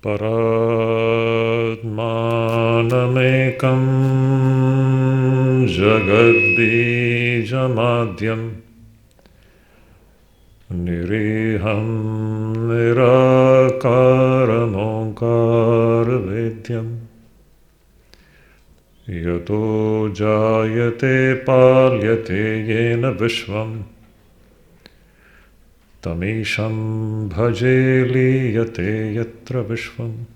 Paratmanamekam Jagadbijamadyam Niriham Nirakaram Onkara Vedyam Yato Jayate Palyate Yena Vishvam Tamisham Bhaje Liyate Yatra Vishvam.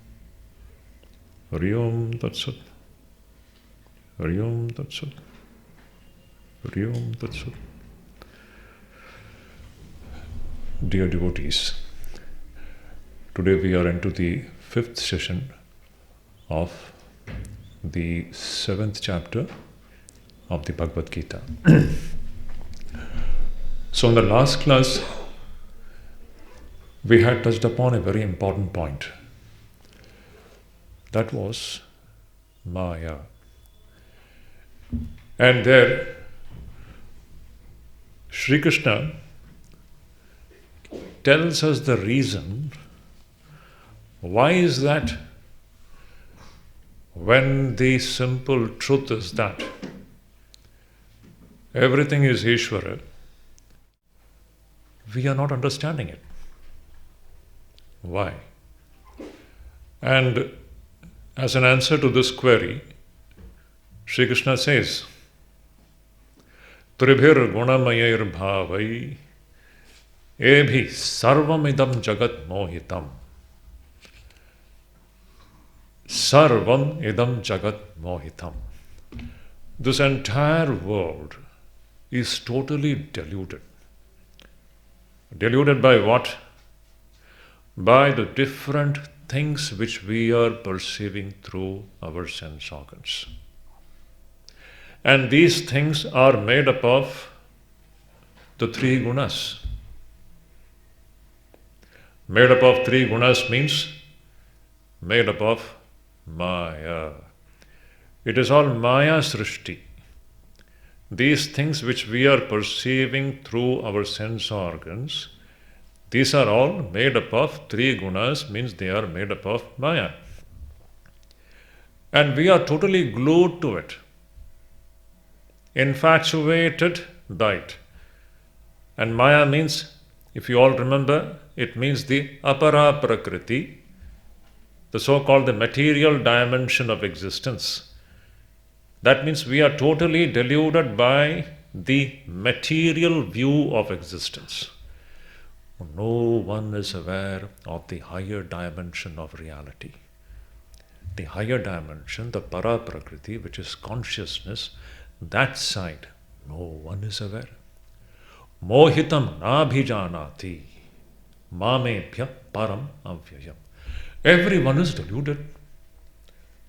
Hari Om Tat Sat. Hari Om Tat Sat. Hari Om Tat Sat. Dear devotees, today we are into the 5th session of the 7th chapter of the Bhagavad Gita. So in the last class, we had touched upon a very important point. That was Maya. And there, Sri Krishna tells us the reason. Why is that? When the simple truth is that everything is Ishvara, we are not understanding it. Why? And as an answer to this query, Sri Krishna says, Tribhir gunamayir bhavai ebhi sarvam idam jagat mohitam. Sarvam idam jagat mohitam. This entire world is totally deluded. Deluded by what? By the different things which we are perceiving through our sense organs. And these things are made up of the 3 gunas. Made up of 3 gunas means made up of Maya. It is all Maya Srishti. These things which we are perceiving through our sense organs, these are all made up of 3 gunas, means they are made up of Maya. And we are totally glued to it, infatuated by it. And Maya means, if you all remember, it means the apara prakriti, the so-called the material dimension of existence. That means we are totally deluded by the material view of existence. No one is aware of the higher dimension of reality. The higher dimension, the para prakriti, which is consciousness, that side, no one is aware. Mohitam nabhijanati mamebhya param avyayam. Everyone is deluded.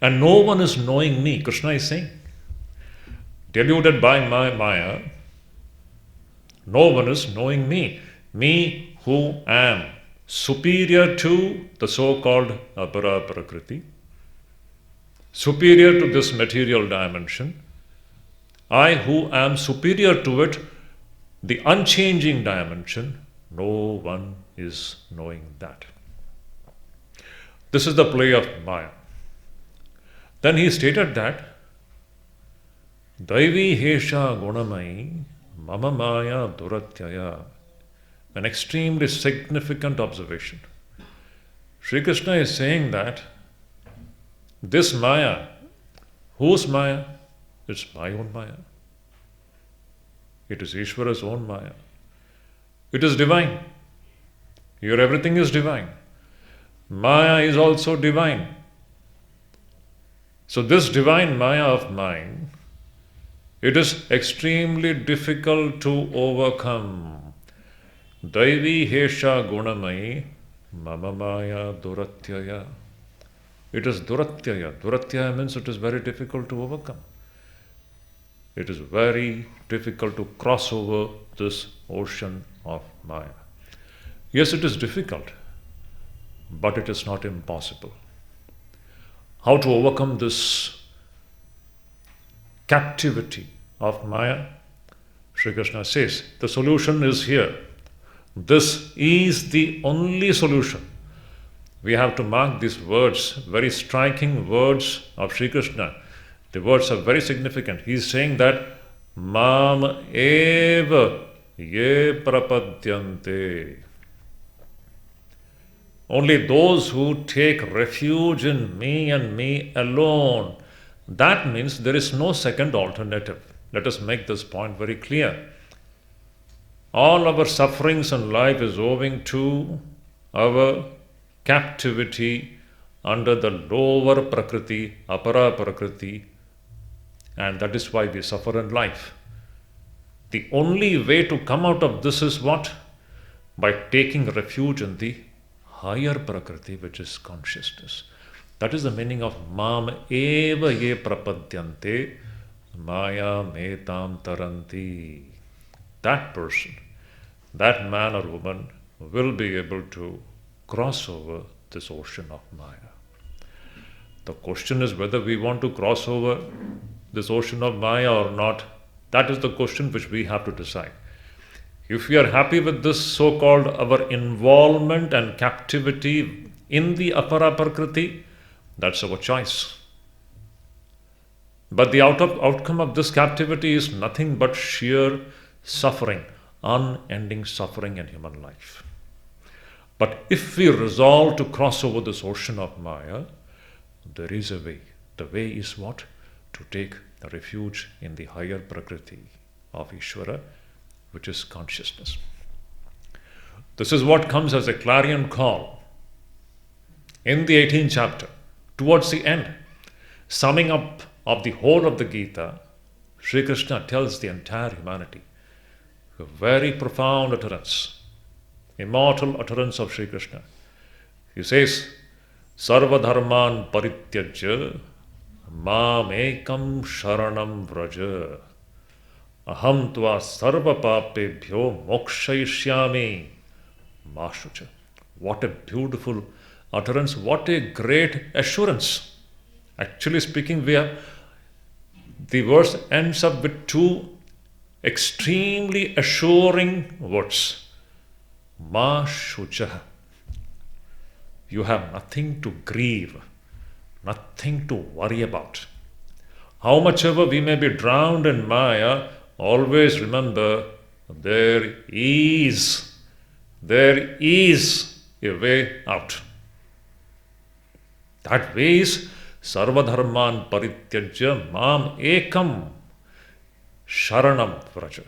And no one is knowing me, Krishna is saying. Deluded by my Maya, no one is knowing me. Me who am superior to the so-called apara prakriti, superior to this material dimension, I who am superior to it, the unchanging dimension, no one is knowing that. This is the play of Maya. Then he stated that Daivi Hesha Gunamai Mama Maya Duratyaya. An extremely significant observation. Sri Krishna is saying that this Maya, whose Maya? It's my own Maya. It is Ishvara's own Maya. It is divine. Here everything is divine. Maya is also divine. So this divine Maya of mine, it is extremely difficult to overcome. Daivi Hesha Gunamai Mama Maya Duratyaya. It is Duratyaya. Duratyaya means it is very difficult to overcome. It is very difficult to cross over this ocean of Maya. Yes, it is difficult, but it is not impossible. How to overcome this captivity of Maya? Sri Krishna says, the solution is here. This is the only solution. we have to mark these words, very striking words of Sri Krishna. The words are very significant. He is saying that Mam eva ye prapadyante. Only those who take refuge in me and me alone. That means there is no second alternative. Let us make this point very clear. All our sufferings in life is owing to our captivity under the lower prakriti, apara prakriti, and that is why we suffer in life. The only way to come out of this is what? By taking refuge in the higher prakriti, which is consciousness. That is the meaning of Mam eva ye prapadyante maya metam taranti. That person, that man or woman will be able to cross over this ocean of Maya. The question is whether we want to cross over this ocean of Maya or not. That is the question which we have to decide. If we are happy with this so-called our involvement and captivity in the apara prakriti, that's our choice. But the outcome of this captivity is nothing but sheer suffering, unending suffering in human life. But if we resolve to cross over this ocean of Maya, there is a way. The way is what? To take the refuge in the higher prakriti of Ishvara, which is consciousness. This is what comes as a clarion call in the 18th chapter, towards the end, summing up of the whole of the Gita. Sri Krishna tells the entire humanity a very profound utterance, immortal utterance of Sri Krishna. He says, Sarva dharman parityajya mam ekam sharanam vraja aham tva sarva papebhyo mokshayishyami mashucha. What a beautiful utterance, what a great assurance. Actually speaking, the verse ends up with two extremely assuring words. Mashucha. You have nothing to grieve, nothing to worry about. How much ever we may be drowned in Maya, always remember there is a way out. That way is Sarva dharman parityajya mam ekam sharanam vraja.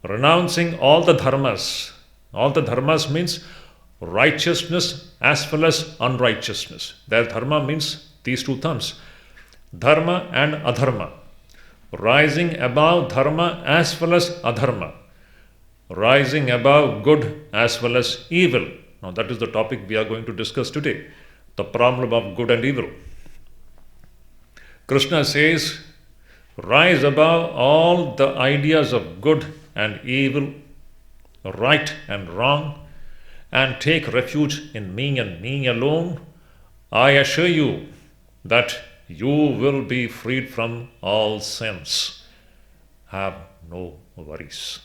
Renouncing all the dharmas. All the dharmas means righteousness as well as unrighteousness. Their dharma means these two terms, dharma and adharma. Rising above dharma as well as adharma. Rising above good as well as evil. Now that is the topic we are going to discuss today. The problem of good and evil. Krishna says, rise above all the ideas of good and evil, right and wrong, and take refuge in me and me alone. I assure you that you will be freed from all sins. Have no worries.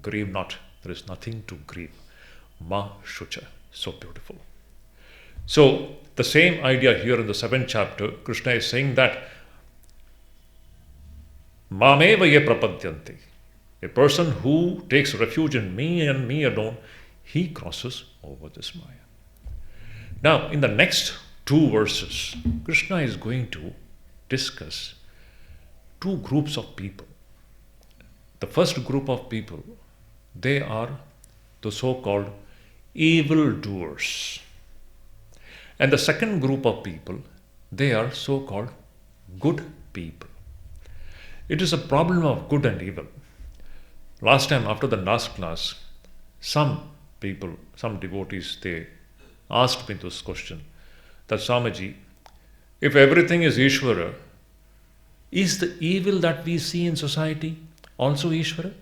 Grieve not. There is nothing to grieve. Ma Shucha. So beautiful. So, the same idea here in the 7th chapter, Krishna is saying that Mameva ye prapadyanti. A person who takes refuge in me and me alone, he crosses over this Maya. Now, in the next 2 verses, Krishna is going to discuss 2 groups of people. The first group of people, they are the so-called evildoers. And the second group of people, they are so-called good people. It is a problem of good and evil. Last time, after the last class, some people, some devotees, they asked me this question, that Swamiji, if everything is Ishvara, is the evil that we see in society also Ishvara?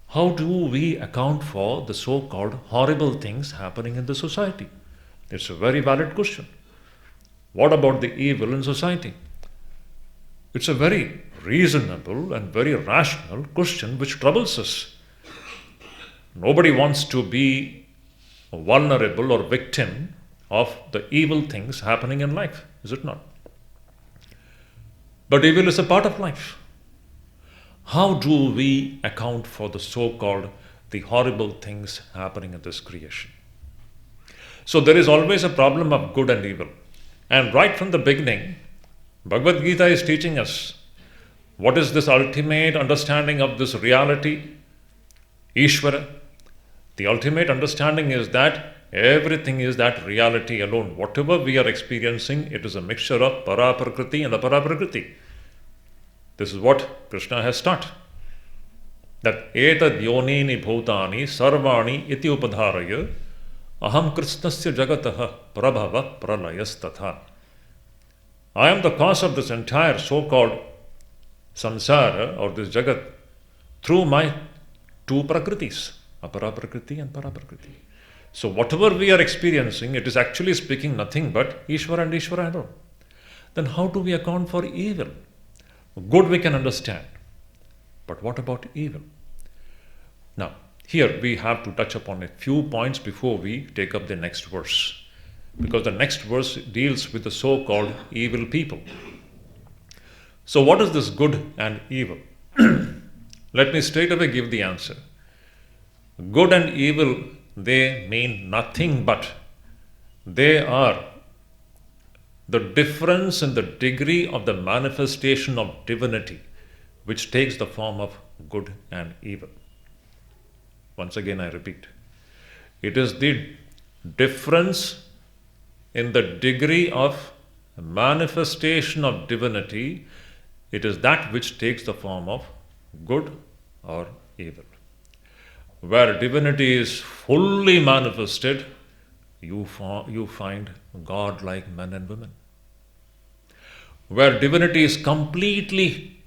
How do we account for the so-called horrible things happening in the society? It's a very valid question. What about the evil in society? It's a very reasonable and very rational question which troubles us. Nobody wants to be vulnerable or victim of the evil things happening in life, is it not? But evil is a part of life. How do we account for the so-called the horrible things happening in this creation? So there is always a problem of good and evil. And right from the beginning, Bhagavad Gita is teaching us what is this ultimate understanding of this reality, Ishvara. The ultimate understanding is that everything is that reality alone. Whatever we are experiencing, it is a mixture of para-prakriti and apara-prakriti. This is what Krishna has taught. That etad yonini bhutani sarvani iti upadharaya aham krishnasya jagatah prabhava pralayas tatha. I am the cause of this entire so-called samsara or this jagat through my two prakritis, apara prakriti and para prakriti. So whatever we are experiencing, it is actually speaking nothing but Ishvara and Ishvara alone. Then how do we account for evil? Good we can understand. But what about evil? Now, here we have to touch upon a few points before we take up the next verse. Because the next verse deals with the so-called evil people. So what is this good and evil? Let me straight away give the answer. Good and evil, they mean nothing but they are the difference in the degree of the manifestation of divinity which takes the form of good and evil. Once again I repeat. It is the difference in the degree of manifestation of divinity, it is that which takes the form of good or evil. Where divinity is fully manifested, you find God-like men and women. Where divinity is completely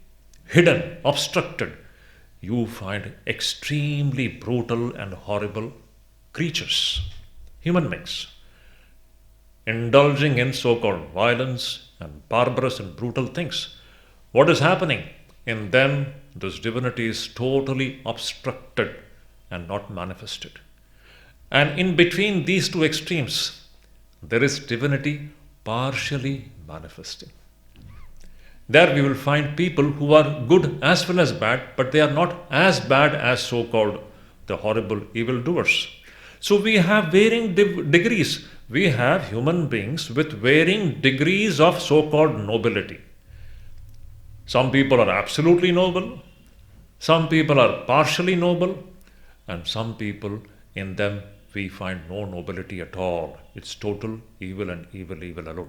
hidden, obstructed, you find extremely brutal and horrible creatures, human beings, indulging in so-called violence and barbarous and brutal things. What is happening? In them, this divinity is totally obstructed and not manifested. And in between these two extremes, there is divinity partially manifesting. There we will find people who are good as well as bad, but they are not as bad as so-called the horrible evildoers. So we have varying degrees. We have human beings with varying degrees of so-called nobility. Some people are absolutely noble, some people are partially noble, and some people, in them we find no nobility at all. It's total evil and evil alone.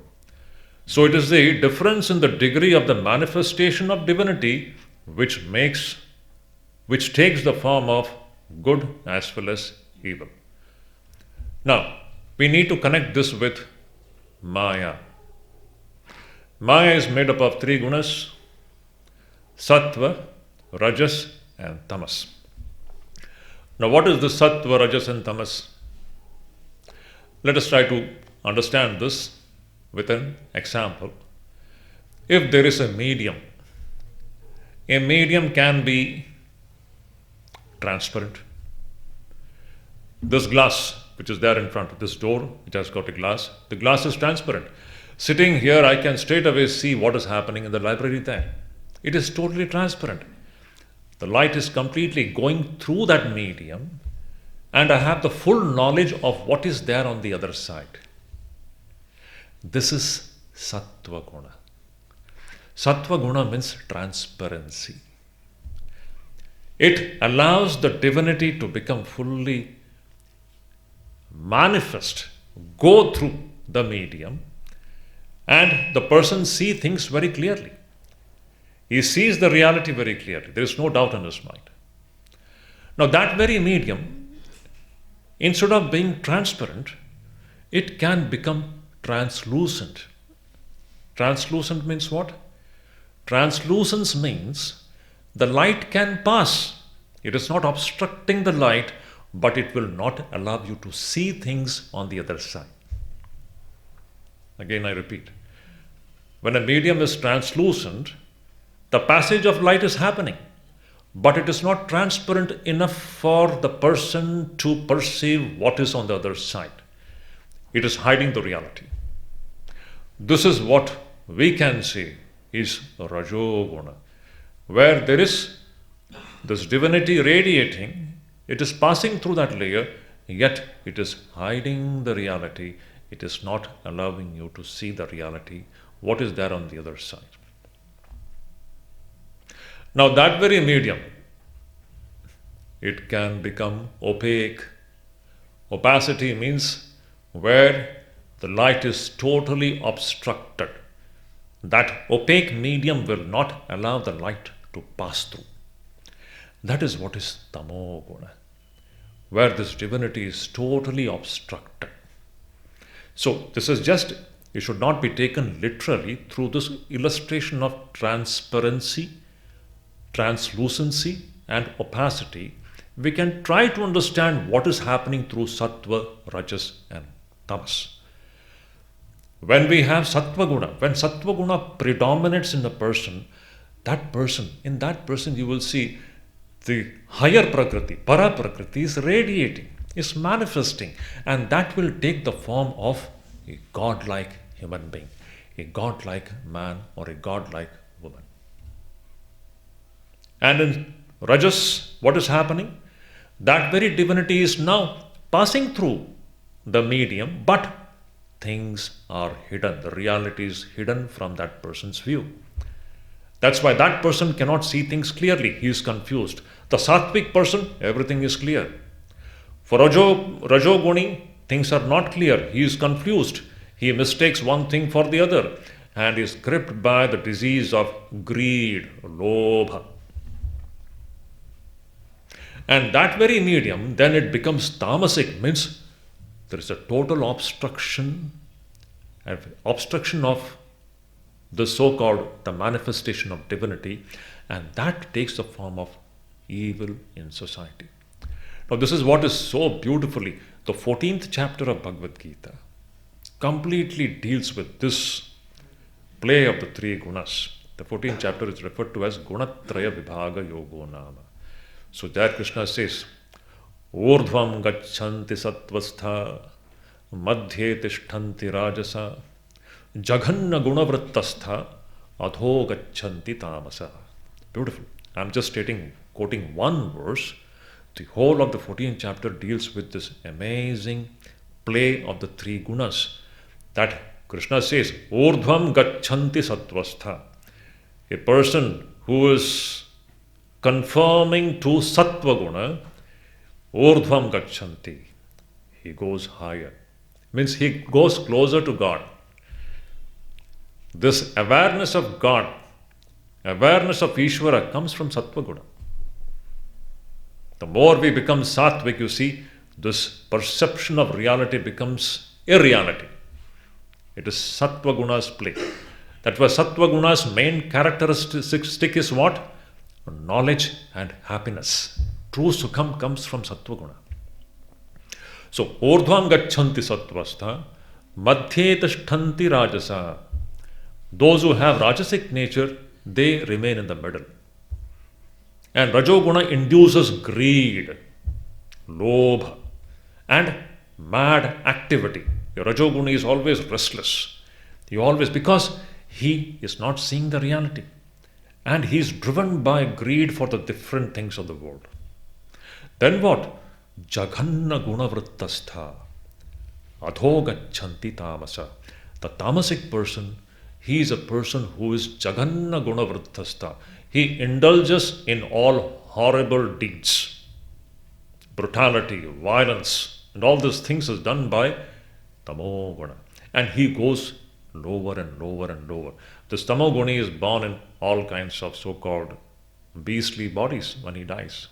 So it is the difference in the degree of the manifestation of divinity which takes the form of good as well as evil. Now, we need to connect this with Maya. Maya is made up of three gunas: Sattva, Rajas and Tamas. Now, what is the Sattva, Rajas and Tamas? Let us try to understand this with an example. If there is a medium can be transparent. This glass which is there in front of this door, which has got a glass, the glass is transparent. Sitting here, I can straight away see what is happening in the library there. It is totally transparent. The light is completely going through that medium, and I have the full knowledge of what is there on the other side. This is Sattva Guna. Sattva Guna means transparency. It allows the divinity to become fully manifest, go through the medium, and the person sees things very clearly. He sees the reality very clearly. There is no doubt in his mind. Now that very medium, instead of being transparent, it can become translucent. Translucent means what? Translucence means the light can pass. It is not obstructing the light, but it will not allow you to see things on the other side. Again, I repeat. When a medium is translucent, the passage of light is happening, but it is not transparent enough for the person to perceive what is on the other side. It is hiding the reality. This is what we can say is Rajoguna, where there is this divinity radiating, it is passing through that layer, yet it is hiding the reality. It is not allowing you to see the reality, what is there on the other side. Now that very medium, it can become opaque. Opacity means where the light is totally obstructed. That opaque medium will not allow the light to pass through. That is what is Tamo Guna, where this divinity is totally obstructed. So this is just, it should not be taken literally through this illustration of transparency, translucency and opacity. We can try to understand what is happening through Sattva, Rajas and Tamas. When we have Sattva Guna, when Sattva Guna predominates in a person, in that person you will see the higher Prakriti, Para Prakriti is radiating, is manifesting, and that will take the form of a godlike human being, a godlike man or a godlike woman. And in Rajas, what is happening? That very divinity is now passing through the medium, but things are hidden. The reality is hidden from that person's view. That's why that person cannot see things clearly. He is confused. The Sattvic person, everything is clear. For Rajoguni, things are not clear. He is confused. He mistakes one thing for the other and is gripped by the disease of greed, lobha. And that very medium, then it becomes tamasic, means there is a total obstruction of the so-called the manifestation of divinity, and that takes the form of evil in society. Now this is what is so beautifully, the 14th chapter of Bhagavad Gita completely deals with this play of the three gunas. The 14th chapter is referred to as Gunatraya Vibhaga Yogo Nama. So there Krishna says, Urdhvam gachanti sattvastha, madhye tishtanti rajasa, Jaghanna gunavrittastha, adho gachanti tamasa. Beautiful. I'm just quoting one verse. The whole of the 14th chapter deals with this amazing play of the three gunas. That Krishna says, Urdhvam gachanti sattvastha. A person who is conforming to sattva guna, urdhvam gachanti. He goes higher. Means he goes closer to God. This awareness of God, awareness of Ishvara comes from sattva guna. The more we become sattvic, you see, this perception of reality becomes irreality. It is sattva guna's play. That was sattva guna's main characteristic is what? Knowledge and happiness. True sukham comes from sattva guna. So, urdhvam gachanti sattvastha, madhye tishtanti rajasa. Those who have rajasic nature, they remain in the middle. And Rajoguna induces greed, lobha, and mad activity. Your Rajoguna is always restless. Because he is not seeing the reality. And he is driven by greed for the different things of the world. Then what? Jaghanna gunavrittastha, adho gachanti tamasa. The tamasic person, he is a person who is Jaghanna gunavrittastha. He indulges in all horrible deeds. Brutality, violence, and all these things is done by Tamoguna. And he goes lower and lower and lower. This Tamoguni is born in all kinds of so-called beastly bodies when he dies.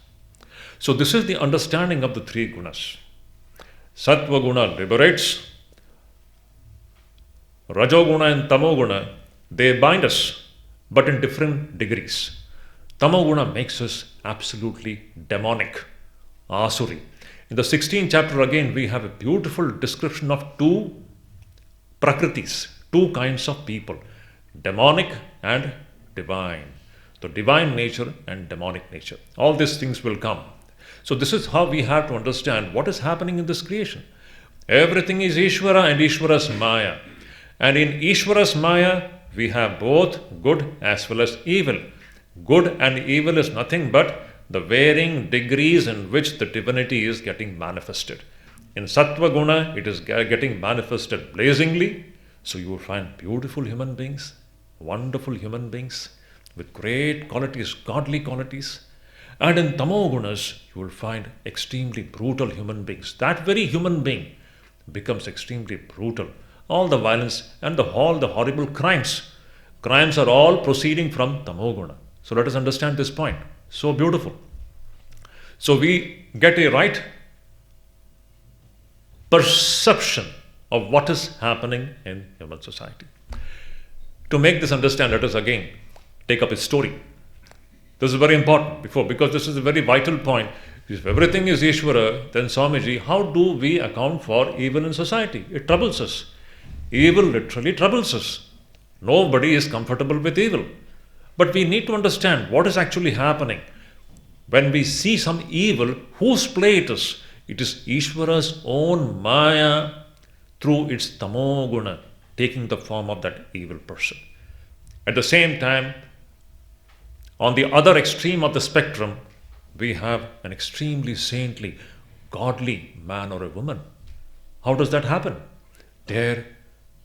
So this is the understanding of the three gunas. Sattva guna liberates. Rajoguna and Tamoguna, they bind us, but in different degrees. Tamoguna makes us absolutely demonic, asuri. In the 16th chapter again, we have a beautiful description of two prakritis, two kinds of people, demonic and divine. the divine nature and demonic nature. All these things will come. So this is how we have to understand what is happening in this creation. Everything is Ishvara and Ishvara's Maya. And in Ishvara's Maya, we have both good as well as evil. Good and evil is nothing but the varying degrees in which the divinity is getting manifested. In Sattva Guna, it is getting manifested blazingly. So you will find beautiful human beings, wonderful human beings with great qualities, godly qualities. And in Tamo Gunas, you will find extremely brutal human beings. That very human being becomes extremely brutal. All the violence and all the horrible crimes. Crimes are all proceeding from Tamo Guna. So let us understand this point. So beautiful. So we get a right perception of what is happening in human society. To make this understand, let us again take up a story. This is very important because this is a very vital point. If everything is Ishvara, then Swamiji, how do we account for evil in society? It troubles us. Evil literally troubles us. Nobody is comfortable with evil. But we need to understand what is actually happening. When we see some evil, whose play it is? It is Ishvara's own Maya through its Tamo Guna, taking the form of that evil person. At the same time, on the other extreme of the spectrum, we have an extremely saintly, godly man or a woman. How does that happen? There,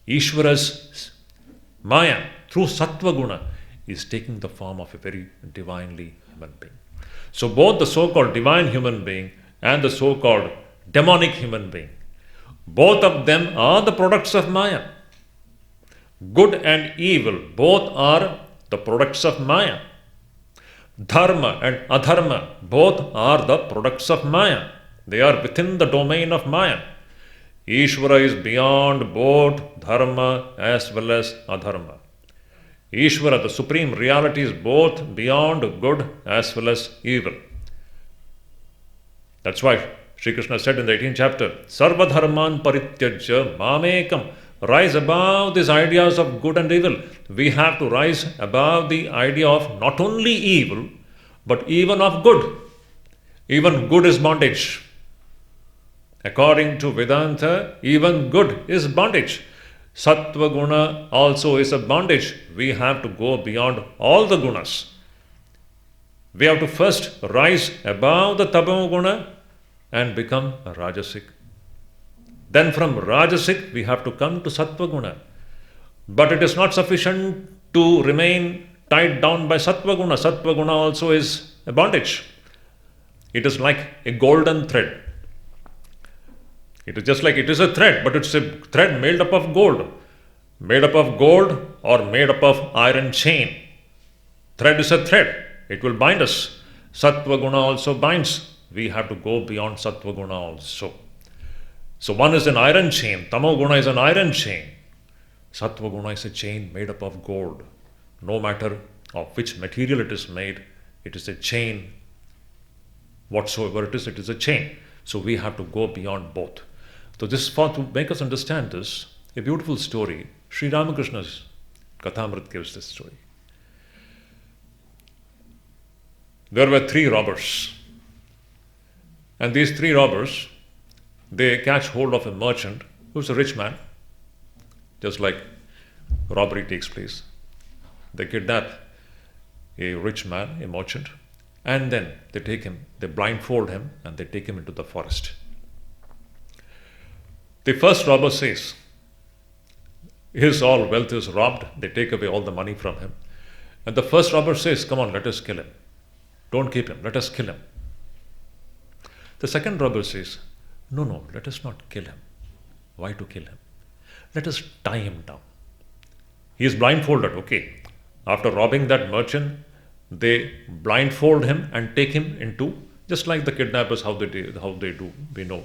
Ishvara's Maya, through Sattva Guna, is taking the form of a very divinely human being. So both the so-called divine human being and the so-called demonic human being, both of them are the products of Maya. Good and evil, both are the products of Maya. Dharma and adharma, both are the products of Maya. They are within the domain of Maya. Ishvara is beyond both dharma as well as adharma. Ishvara, the supreme reality, is both beyond good as well as evil. That's why Sri Krishna said in the 18th chapter, Sarva dharman parityajya mamekam. Rise above these ideas of good and evil. We have to rise above the idea of not only evil, but even of good. Even good is bondage. According to Vedanta, even good is bondage. Sattva Guna also is a bondage. We have to go beyond all the gunas. We have to first rise above the Tamo Guna and become a Rajasic. Then from Rajasic, we have to come to Sattva Guna. But it is not sufficient to remain tied down by Sattva Guna. Sattva Guna also is a bondage. It is like a golden thread. It is just like it is a thread, but it's a thread made up of gold. Made up of gold or made up of iron chain. Thread is a thread. It will bind us. Sattva Guna also binds. We have to go beyond Sattva Guna also. So one is an iron chain. Tamo Guna is an iron chain. Sattva Guna is a chain made up of gold. No matter of which material it is made, it is a chain. Whatsoever it is a chain. So we have to go beyond both. So this, for to make us understand this, a beautiful story. Sri Ramakrishna's Kathamrit gives this story. There were 3 robbers. And these 3 robbers, they catch hold of a merchant who's a rich man. Just like robbery takes place. They kidnap a rich man, a merchant, and then they take him, they blindfold him, and they take him into the forest. The first robber says, his all wealth is robbed, they take away all the money from him. And the first robber says, come on, let us kill him. Don't keep him, let us kill him. The second robber says, no, let us not kill him. Why to kill him? Let us tie him down. He is blindfolded, okay. After robbing that merchant, they blindfold him and take him into, just like the kidnappers, how they do, we know.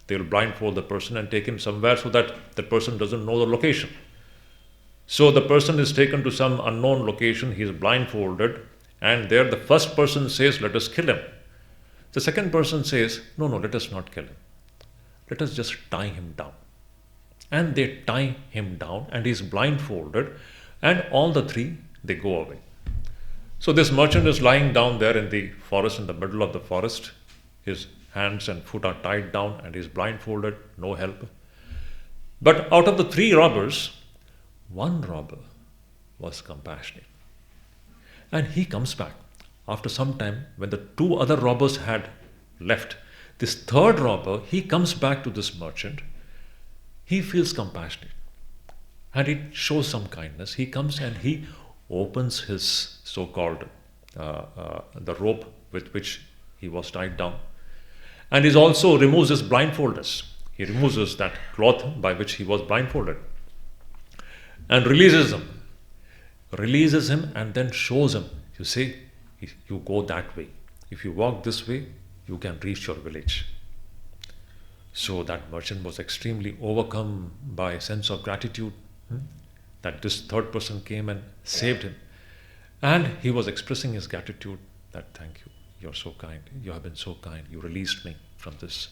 They will blindfold the person and take him somewhere so that the person doesn't know the location. So the person is taken to some unknown location, he is blindfolded, and there the first person says, let us kill him. The second person says, no, let us not kill him. Let us just tie him down. And they tie him down and he is blindfolded, and all the 3, they go away. So this merchant is lying down there in the forest, in the middle of the forest. His hands and feet are tied down and he's blindfolded, no help. But out of the 3 robbers, one robber was compassionate. And he comes back. After some time, when the 2 other robbers had left, this 3rd robber, he comes back to this merchant. He feels compassionate. And he shows some kindness. He comes and he opens his so-called, the rope with which he was tied down. And he also removes his blindfoldness. He removes that cloth by which he was blindfolded. And releases him. Releases him and then shows him. You see, you go that way. If you walk this way, you can reach your village. So that merchant was extremely overcome by a sense of gratitude that this 3rd person came and saved him. And he was expressing his gratitude that thank you, you're so kind, you have been so kind, you released me from this.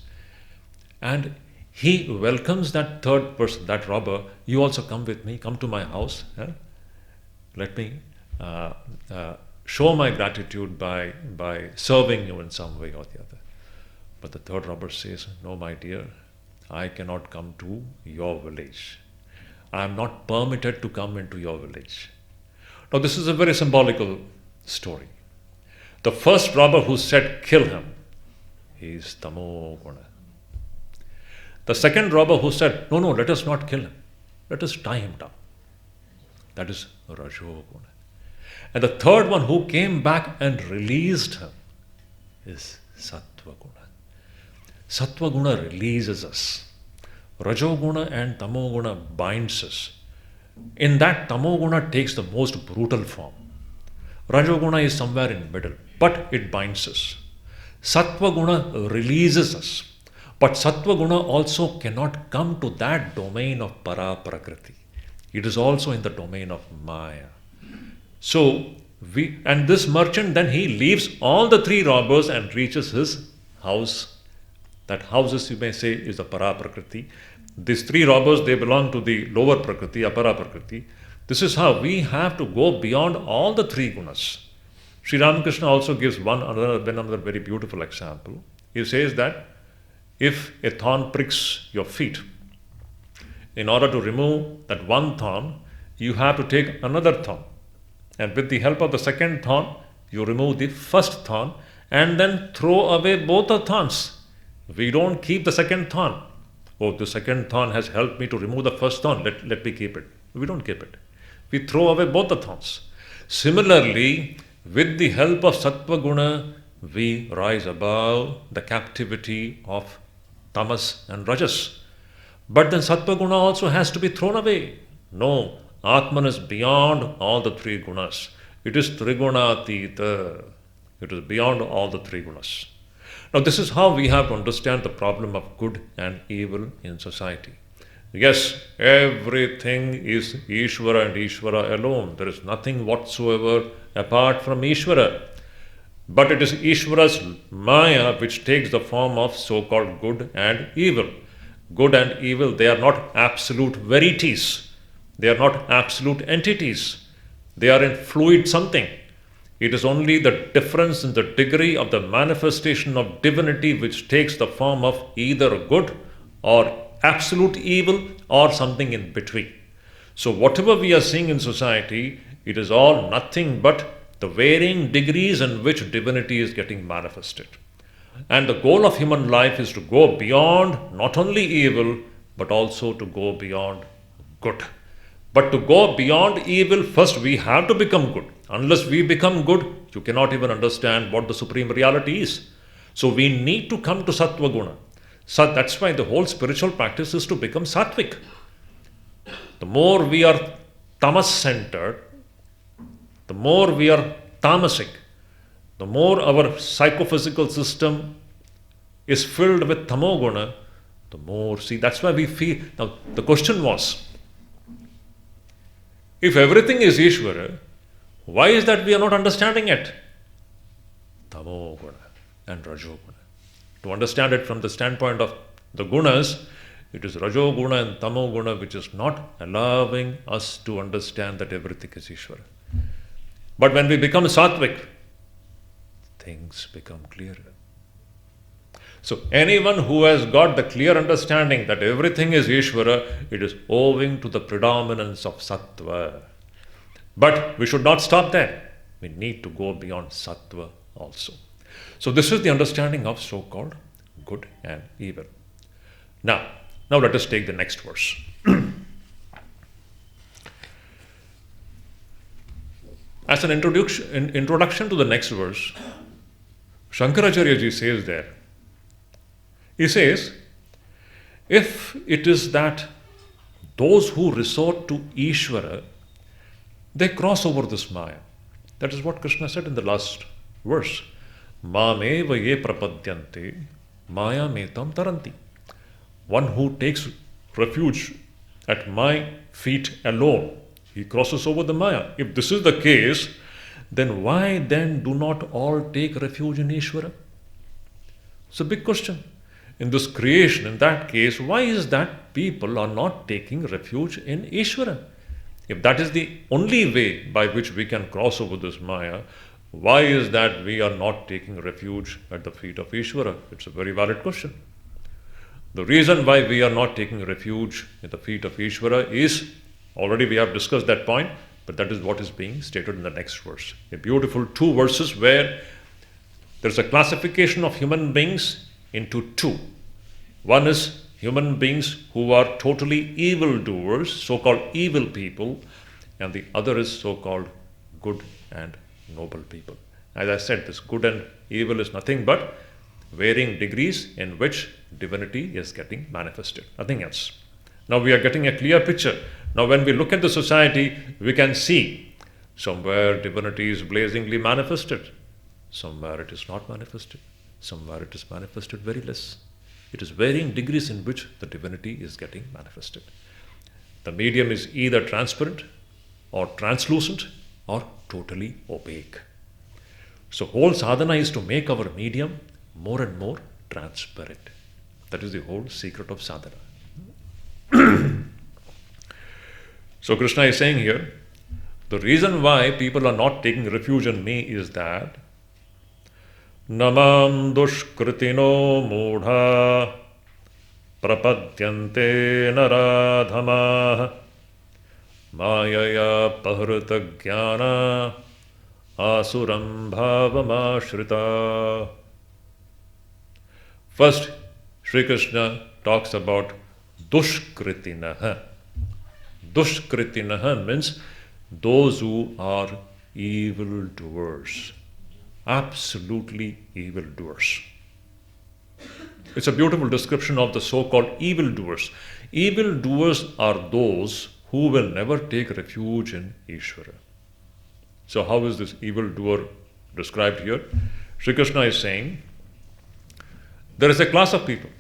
And he welcomes that 3rd person, that robber, you also come with me, come to my house. Let me show my gratitude by serving you in some way or the other. But the 3rd robber says, no, my dear, I cannot come to your village. I am not permitted to come into your village. Now this is a very symbolical story. The first robber who said, kill him, he is Tamo Guna. The second robber who said, no, let us not kill him. Let us tie him down. That is Rajo Guna. And the 3rd one who came back and released him is Sattva Guna. Sattva Guna releases us. Rajo Guna and Tamo Guna binds us. In that, Tamo Guna takes the most brutal form. Rajo Guna is somewhere in the middle, but it binds us. Sattva Guna releases us. But Sattva Guna also cannot come to that domain of Para Prakriti. It is also in the domain of Maya. So, this merchant, then he leaves all the 3 robbers and reaches his house. That houses, you may say, is the Para Prakriti. These 3 robbers, they belong to the lower Prakriti, Apara Prakriti. This is how we have to go beyond all the 3 gunas. Sri Ramakrishna also gives another very beautiful example. He says that if a thorn pricks your feet, in order to remove that one thorn, you have to take another thorn. And with the help of the second thorn, you remove the first thorn and then throw away both the thorns. We don't keep the second thorn. Oh, the second thorn has helped me to remove the first thorn. Let me keep it. We don't keep it. We throw away both the thorns. Similarly, with the help of Sattva Guna, we rise above the captivity of Tamas and Rajas. But then Sattva Guna also has to be thrown away. No, Atman is beyond all the 3 gunas. It is Trigunatita. It is beyond all the 3 gunas. Now this is how we have to understand the problem of good and evil in society. Yes, everything is Ishvara and Ishvara alone. There is nothing whatsoever apart from Ishvara. But it is Ishvara's Maya which takes the form of so-called good and evil. Good and evil, they are not absolute verities. They are not absolute entities. They are in fluid something. It is only the difference in the degree of the manifestation of divinity which takes the form of either good or absolute evil or something in between. So whatever we are seeing in society, it is all nothing but the varying degrees in which divinity is getting manifested. And the goal of human life is to go beyond not only evil, but also to go beyond good. But to go beyond evil, first we have to become good. Unless we become good, you cannot even understand what the supreme reality is. So we need to come to Sattva Guna. So that's why the whole spiritual practice is to become Sattvic. The more we are tamas-centered, the more we are tamasic, the more our psychophysical system is filled with tamoguna, the more, see, that's why we feel. Now, the question was, if everything is Ishvara, why is that we are not understanding it? Tamoguna and Rajoguna. To understand it from the standpoint of the gunas, it is Rajoguna and Tamoguna which is not allowing us to understand that everything is Ishvara. But when we become sattvic, things become clearer. So anyone who has got the clear understanding that everything is Ishvara, it is owing to the predominance of sattva. But we should not stop there. We need to go beyond sattva also. So this is the understanding of so-called good and evil. Now let us take the next verse. As an introduction to the next verse, Shankaracharya ji says there, he says, if it is that those who resort to Ishvara, they cross over this Maya. That is what Krishna said in the last verse. Mameva ye prapadyante maya metam taranti. One who takes refuge at my feet alone, he crosses over the Maya. If this is the case, then why then do not all take refuge in Ishvara? It's a big question. In this creation, in that case, why is that people are not taking refuge in Ishvara? If that is the only way by which we can cross over this Maya, why is that we are not taking refuge at the feet of Ishvara? It's a very valid question. The reason why we are not taking refuge at the feet of Ishvara is, already we have discussed that point, but that is what is being stated in the next verse. A beautiful 2 verses where there's a classification of human beings into 2. One is human beings who are totally evildoers, so-called evil people, and the other is so-called good and noble people. As I said, this good and evil is nothing but varying degrees in which divinity is getting manifested, nothing else. Now we are getting a clear picture. Now when we look at the society, we can see somewhere divinity is blazingly manifested, somewhere it is not manifested, somewhere it is manifested very less. It is varying degrees in which the divinity is getting manifested. The medium is either transparent or translucent or totally opaque. So whole sadhana is to make our medium more and more transparent. That is the whole secret of sadhana. So Krishna is saying here, the reason why people are not taking refuge in me is that Namam dushkritino mudha prapadyante naradhama mayaya pahrita jnana asuram bhavamashrita. First, Sri Krishna talks about dushkritinaha. Dushkritinaha means those who are evildoers. Absolutely evildoers. It's a beautiful description of the so-called evildoers. Evildoers are those who will never take refuge in Ishvara. So how is this evildoer described here? Sri Krishna is saying, there is a class of people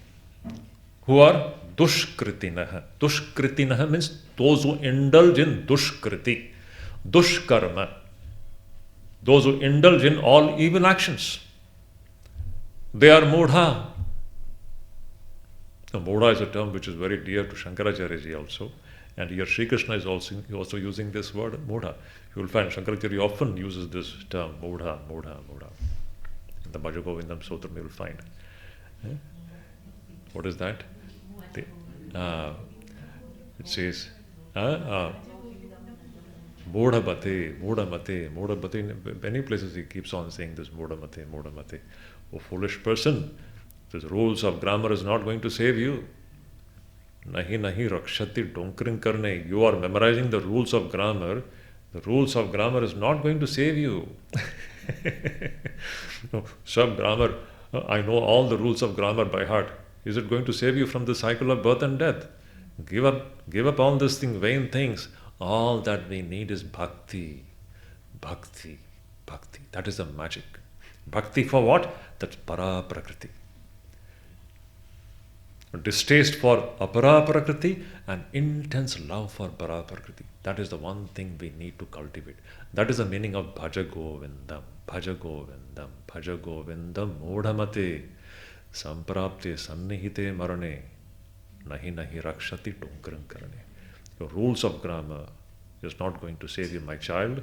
who are dushkritinaha. Dushkritinaha means those who indulge in dushkriti, dushkarma. Those who indulge in all evil actions. They are mudha. Now, mudha is a term which is very dear to Shankaracharya ji also. And here Sri Krishna is also using this word, mudha. You will find Shankaracharya often uses this term, mudha, mudha, mudha. In the Bhaja Govindam Sutram you will find. What is that? It says, Modhamate, Modhamate, Modhamate. In many places he keeps on saying this, Modhamate, Modhamate. Oh foolish person, the rules of grammar is not going to save you. Nahi nahi rakshati donkring karne. You are memorizing the rules of grammar. The rules of grammar is not going to save you. No, sub grammar, I know all the rules of grammar by heart. Is it going to save you from the cycle of birth and death? Give up all these vain things. All that we need is bhakti. Bhakti. Bhakti. That is the magic. Bhakti for what? That's para prakriti. Distaste for apara prakriti and intense love for para prakriti. That is the one thing we need to cultivate. That is the meaning of bhaja govindam. Bhaja govindam. Bhaja govindam. Modhamate. Samprapte sannihite marane. Nahi nahi rakshati tonkran karane. Your rules of grammar is not going to save you, my child.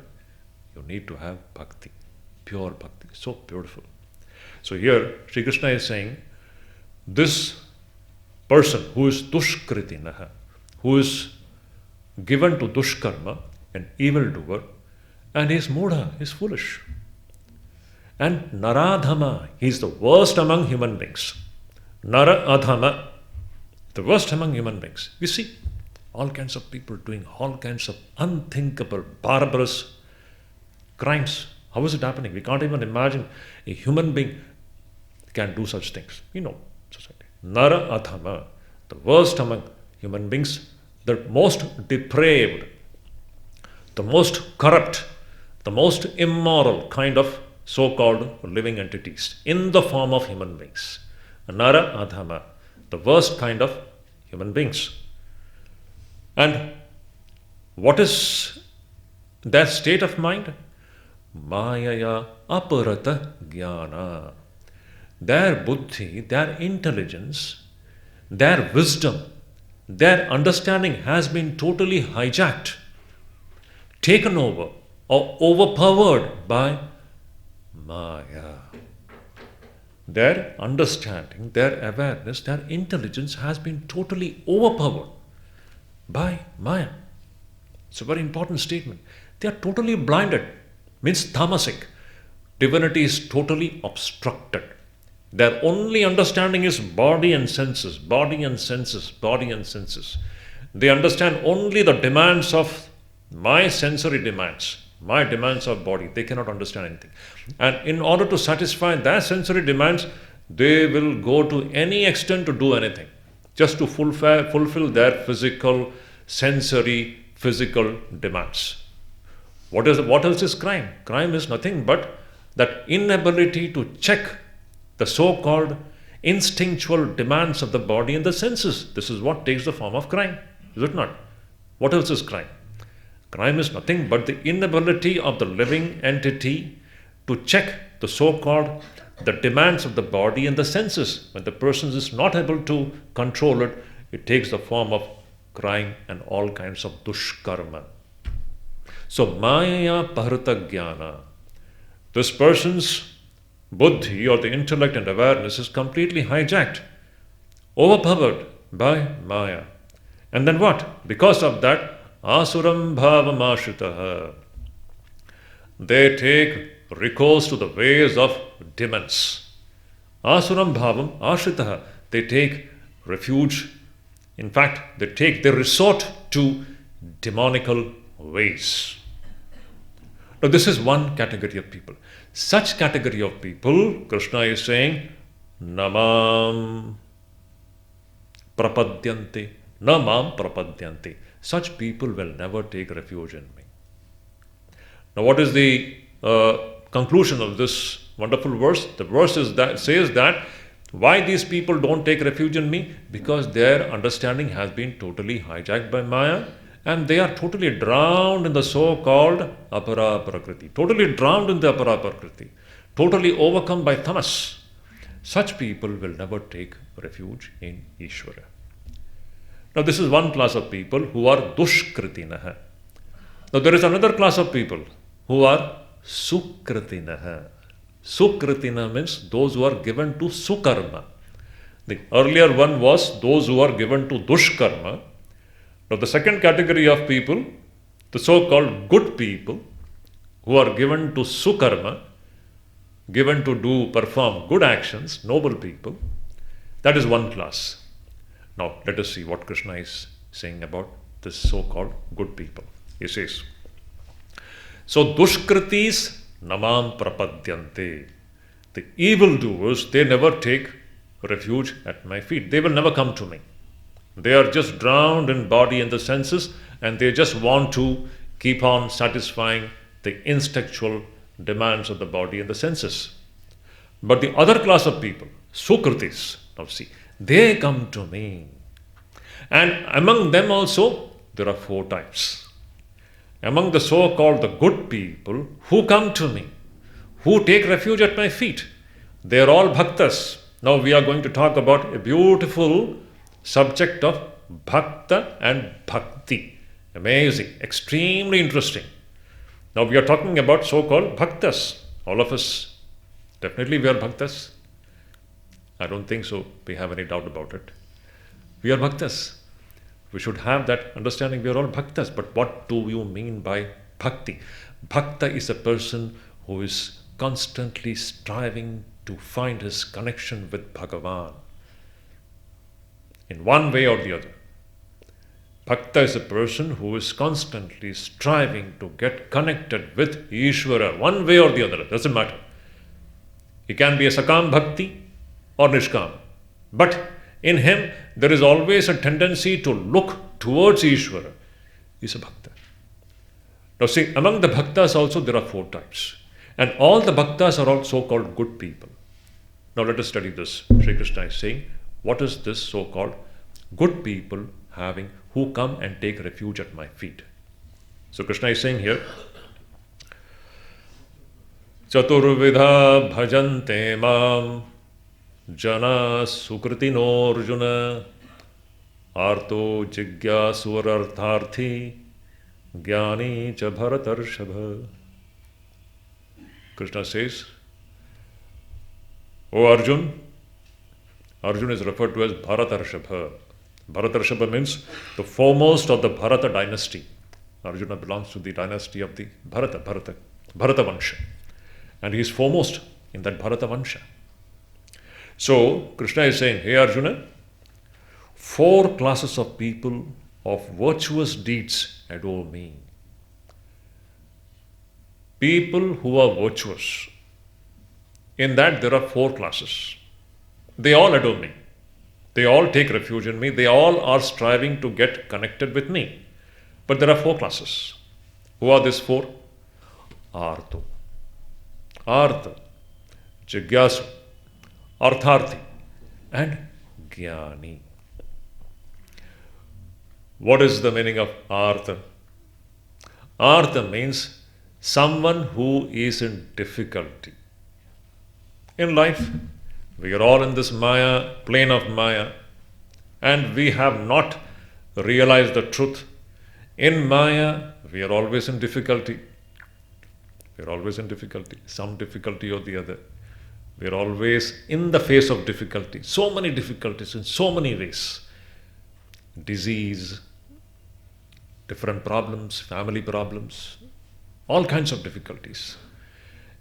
You need to have bhakti, pure bhakti. So beautiful. So here, Sri Krishna is saying, this person who is dushkritinaha, who is given to dushkarma, an evildoer, and he is mudha, he is foolish. And naradhama, he is the worst among human beings. Nara adhama, the worst among human beings. We see all kinds of people doing all kinds of unthinkable, barbarous crimes. How is it happening? We can't even imagine a human being can do such things. We know society. Nara adhama, the worst among human beings, the most depraved, the most corrupt, the most immoral kind of so-called living entities in the form of human beings. Nara adhama, the worst kind of human beings. And what is their state of mind? Mayaya aparata jnana. Their buddhi, their intelligence, their wisdom, their understanding has been totally hijacked, taken over, or overpowered by Maya. Their understanding, their awareness, their intelligence has been totally overpowered by Maya. It's a very important statement. They are totally blinded, means tamasic. Divinity is totally obstructed. Their only understanding is body and senses, body and senses, body and senses. They understand only the demands of my sensory demands, my demands of body. They cannot understand anything. And in order to satisfy their sensory demands, they will go to any extent to do anything, just to fulfill their physical demands. What else is crime? Crime is nothing but that inability to check the so-called instinctual demands of the body and the senses. This is what takes the form of crime, is it not? What else is crime? Crime is nothing but the inability of the living entity to check the so-called the demands of the body and the senses. When the person is not able to control it, it takes the form of crime and all kinds of dushkarma. So maya pahrita jnana, this person's buddhi or the intellect and awareness is completely hijacked, overpowered by Maya. And then what? Because of that, asuram bhavam ashritaha, they take recourse to the ways of demons. Asuram bhavam ashritaha, they take refuge. In fact, they resort to demonical ways. Now, this is one category of people. Such category of people, Krishna is saying, namam prapadyanti, namam prapadyanti. Such people will never take refuge in me. Now, what is the conclusion of this wonderful verse? The verse says that why these people don't take refuge in me? Because their understanding has been totally hijacked by Maya, and they are totally drowned in the so-called apara prakriti, totally drowned in the apara prakriti, totally overcome by tamas. Such people will never take refuge in Ishvara. Now, this is one class of people who are dushkritinaha. Now, there is another class of people who are sukritinaha. Sukritina means those who are given to sukarma. The earlier one was those who are given to dushkarma. Now, the second category of people, the so-called good people, who are given to sukarma, given to perform good actions, noble people, that is one class. Now, let us see what Krishna is saying about this so-called good people. He says, so dushkritis namam prapadyante. The evildoers, they never take refuge at my feet. They will never come to me. They are just drowned in body and the senses, and they just want to keep on satisfying the instinctual demands of the body and the senses. But the other class of people, sukritis, now see, they come to me. And among them also, there are 4 types. Among the so-called the good people who come to me, who take refuge at my feet, they are all bhaktas. Now we are going to talk about a beautiful subject of bhakta and bhakti. Amazing, extremely interesting. Now we are talking about so-called bhaktas. All of us, definitely we are bhaktas. I don't think so. We have any doubt about it. We are bhaktas. We should have that understanding. We are all bhaktas. But what do you mean by bhakti? Bhakta is a person who is constantly striving to find his connection with Bhagavan in one way or the other. Bhakta is a person who is constantly striving to get connected with Ishvara, one way or the other. It doesn't matter. He can be a Sakam Bhakti or Nishkam. But in him, there is always a tendency to look towards Ishvara. He's a Bhakta. Now see, among the Bhaktas also there are 4 types. And all the Bhaktas are all so-called good people. Now let us study this. Sri Krishna is saying, what is this so-called good people having who come and take refuge at my feet? So Krishna is saying here, Chaturvidha bhajante mam jana sukritino arjuna arto jigyasvarartharthi jnani cha bharatarshava. Krishna says, O Arjun, Arjun is referred to as Bharatarshava. Bharatarshava means the foremost of the Bharata dynasty. Arjuna belongs to the dynasty of the Bharata Vansha. And he is foremost in that Bharata Vansha. So, Krishna is saying, hey Arjuna, 4 classes of people of virtuous deeds adore me. People who are virtuous. In that there are 4 classes. They all adore me. They all take refuge in me. They all are striving to get connected with me. But there are 4 classes. Who are these 4? Artha, Jigyasu, Artharthi, and Jnani. What is the meaning of Artha? Artha means someone who is in difficulty. In life, we are all in this Maya, plane of Maya, and we have not realized the truth. In Maya, we are always in difficulty. We are always in difficulty, some difficulty or the other. We are always in the face of difficulty. So many difficulties in so many ways. Disease, different problems, family problems, all kinds of difficulties.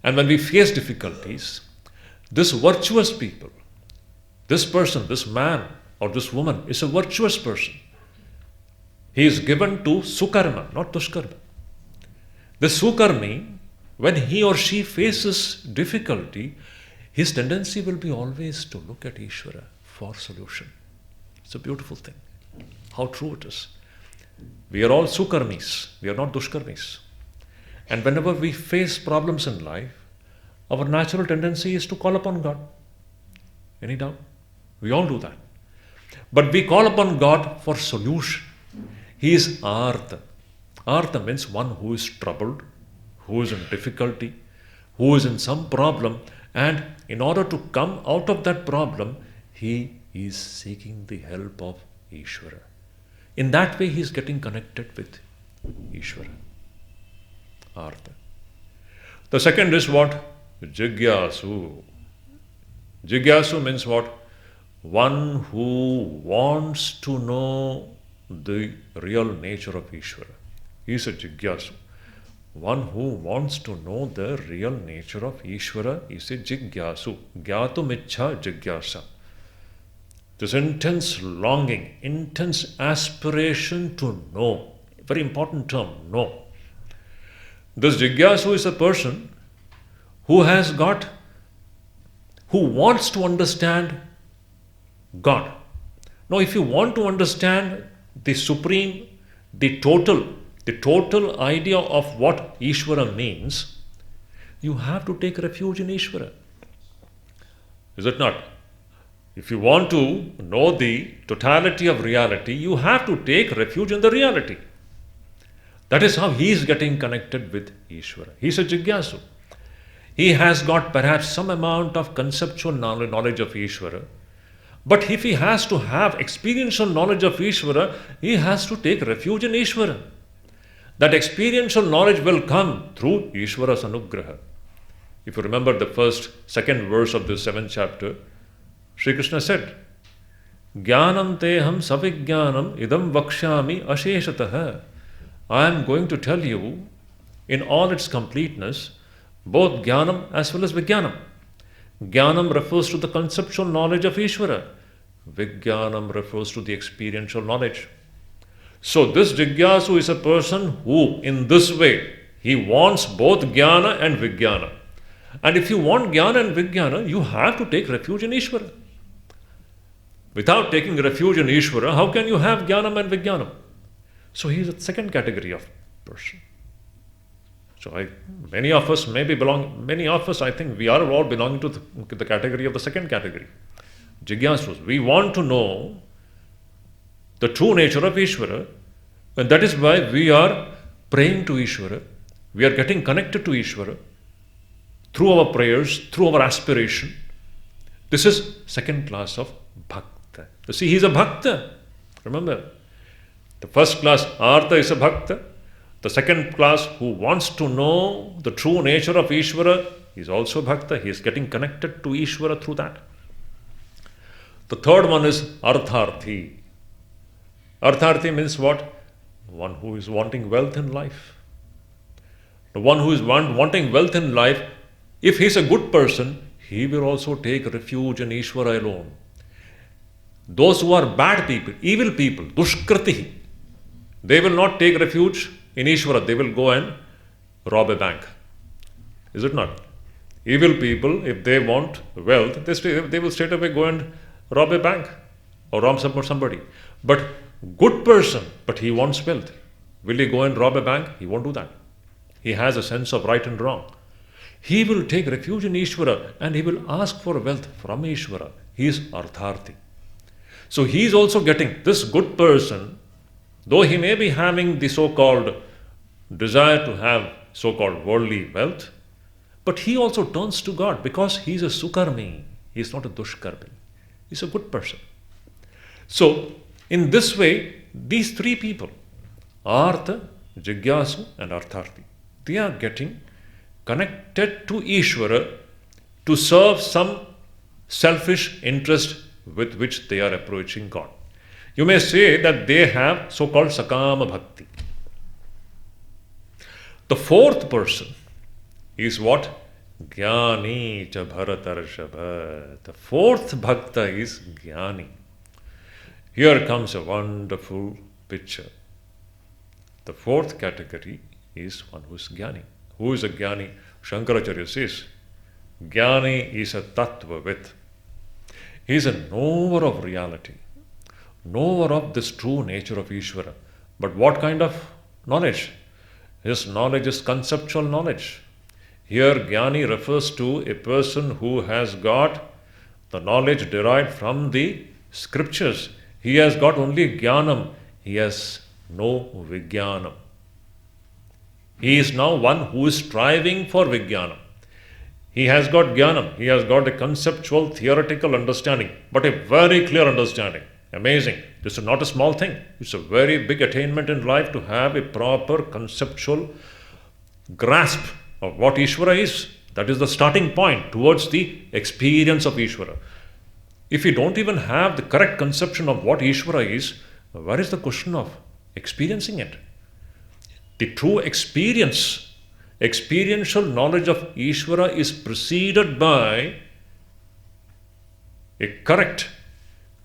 And when we face difficulties, this virtuous people, this person, this man or this woman is a virtuous person. He is given to Sukarma, not Dushkarma. The Sukarmi, when he or she faces difficulty, his tendency will be always to look at Ishvara for solution. It's a beautiful thing. How true it is. We are all Sukarmis, we are not Dushkarmis. And whenever we face problems in life, our natural tendency is to call upon God. Any doubt? We all do that. But we call upon God for solution. He is Artha. Artha means one who is troubled, who is in difficulty, who is in some problem, and in order to come out of that problem, he is seeking the help of Ishvara. In that way, he is getting connected with Ishvara. Artha. The second is what? Jigyasu. Jigyasu means what? One who wants to know the real nature of Ishvara. He is a Jigyasu. One who wants to know the real nature of Ishvara is a Jigyasu. Gyatum ichha Jigyasa. This intense longing, intense aspiration to know. Very important term, know. This Jigyasu is a person who wants to understand God. Now, if you want to understand the supreme, the total idea of what Ishvara means, you have to take refuge in Ishvara. Is it not? If you want to know the totality of reality, you have to take refuge in the reality. That is how he is getting connected with Ishvara. He is a Jigyasu. He has got perhaps some amount of conceptual knowledge of Ishvara. But if he has to have experiential knowledge of Ishvara, he has to take refuge in Ishvara. That experiential knowledge will come through Ishvara's anugraha. If you remember the second verse of the 7th chapter, Sri Krishna said, Jnanam teham savijnanam idam vakshyami asheshatah. I am going to tell you in all its completeness, both jnanam as well as vijnanam. Jnanam refers to the conceptual knowledge of Ishvara. Vijnanam refers to the experiential knowledge. So this Jigyasu is a person who, in this way, he wants both jnana and vijnana. And if you want jnana and vijnana, you have to take refuge in Ishvara. Without taking refuge in Ishvara, how can you have jnanam and vijnanam? So he is a second category of person. So many of us I think we are all belonging to the category of the second category. Jigyasus. We want to know the true nature of Ishvara, and that is why we are praying to Ishvara. We are getting connected to Ishvara through our prayers, through our aspiration. This is second class of Bhakta. You see, he is a Bhakta. Remember, the first class, Artha, is a Bhakta. The second class, who wants to know the true nature of Ishvara, is also a Bhakta. He is getting connected to Ishvara through that. The third one is Artharthi. Artharthi means what? One who is wanting wealth in life. The one who is wanting wealth in life, if he is a good person, he will also take refuge in Ishvara alone. Those who are bad people, evil people, dushkriti, they will not take refuge in Ishvara. They will go and rob a bank. Is it not? Evil people, if they want wealth, they will straight away go and rob a bank or rob somebody. But good person, but he wants wealth. Will he go and rob a bank? He won't do that. He has a sense of right and wrong. He will take refuge in Ishvara and he will ask for wealth from Ishvara. He is Artharthi. So he is also getting, this good person, though he may be having the so-called desire to have so-called worldly wealth, but he also turns to God because he is a Sukarmi. He is not a Dushkarmi. He is a good person. So, in this way, these three people, Artha, Jigyasu and Artharthi, they are getting connected to Ishvara to serve some selfish interest with which they are approaching God. You may say that they have so-called Sakama Bhakti. The fourth person is what? Jnani cha Bharatarshabha. The fourth Bhakta is Jnani. Here comes a wonderful picture. The fourth category is one who is Jnani. Who is a Jnani? Shankaracharya says, Jnani is a Tattvavit. He is a knower of reality, knower of this true nature of Ishvara. But what kind of knowledge? His knowledge is conceptual knowledge. Here Jnani refers to a person who has got the knowledge derived from the scriptures. He has got only Jnanam. He has no Vijnanam. He is now one who is striving for Vijnanam. He has got Jnanam. He has got a conceptual, theoretical understanding, but a very clear understanding. Amazing. This is not a small thing. It's a very big attainment in life to have a proper conceptual grasp of what Ishvara is. That is the starting point towards the experience of Ishvara. If you don't even have the correct conception of what Ishvara is, where is the question of experiencing it? The true experiential knowledge of Ishvara is preceded by a correct